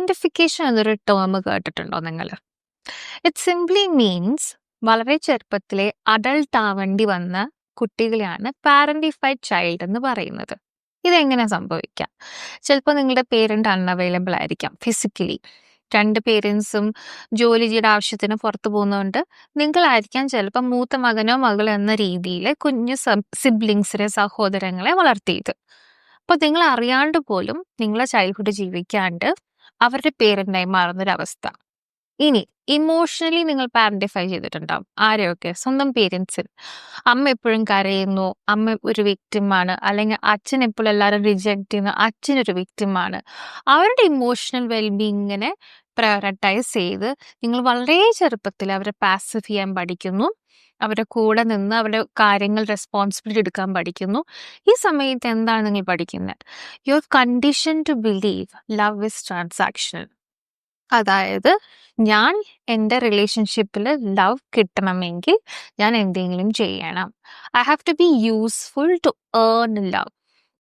പാരന്റിഫിക്കേഷൻ എന്നൊരു ടേം കേട്ടിട്ടുണ്ടോ നിങ്ങൾ? ഇറ്റ് സിംപ്ലി മീൻസ് വളരെ ചെറുപ്പത്തിലെ അഡൾട്ട് ആവേണ്ടി വന്ന കുട്ടികളെയാണ് പാരന്റിഫൈഡ് ചൈൽഡ് എന്ന് പറയുന്നത്. ഇതെങ്ങനെ സംഭവിക്കാം? ചിലപ്പോൾ നിങ്ങളുടെ പേരന്റ് അൺഅവൈലബിൾ ആയിരിക്കാം ഫിസിക്കലി. രണ്ട് പേരൻസും ജോലിയുടെ ആവശ്യത്തിന് പുറത്തു പോകുന്നതുകൊണ്ട് നിങ്ങളായിരിക്കാം ചിലപ്പോൾ മൂത്ത മകനോ മകളോ എന്ന രീതിയിൽ കുഞ്ഞു സിബ്ലിങ്സിനെ, സഹോദരങ്ങളെ വളർത്തിയത്. അപ്പോൾ നിങ്ങൾ അറിയാണ്ട് പോലും നിങ്ങളെ ചൈൽഡ്ഹുഡ് ജീവിക്കാണ്ട് അവരുടെ പേരന്റായി മാറുന്നൊരവസ്ഥ. ഇനി ഇമോഷണലി നിങ്ങൾ പാരന്റിഫൈ ചെയ്തിട്ടുണ്ടാവും. ആരെയൊക്കെ? സ്വന്തം പേരൻസിന്. അമ്മ എപ്പോഴും കരയുന്നു, അമ്മ ഒരു വിക്റ്റിമാണ്, അല്ലെങ്കിൽ അച്ഛൻ എപ്പോഴും എല്ലാവരും റിജക്ട് ചെയ്യുന്ന അച്ഛനൊരു വിക്റ്റിമാണ്. അവരുടെ ഇമോഷണൽ വെൽബീയിങ്ങിനെ പ്രയോറിറ്റൈസ് ചെയ്ത് നിങ്ങൾ വളരെ ചെറുപ്പത്തിൽ അവരെ പാസീവ് ചെയ്യാൻ പഠിക്കുന്നു, അവരുടെ കൂടെ നിന്ന് അവരുടെ കാര്യങ്ങൾ റെസ്പോൺസിബിലിറ്റി എടുക്കാൻ പഠിക്കുന്നു. ഈ സമയത്ത് എന്താണ് നിങ്ങൾ പഠിക്കുന്നത്? You are condition to believe love is transactional. അതായത് ഞാൻ എൻ്റെ റിലേഷൻഷിപ്പിൽ ലവ് കിട്ടണമെങ്കിൽ ഞാൻ എന്തെങ്കിലും ചെയ്യണം. I have to be useful to earn love.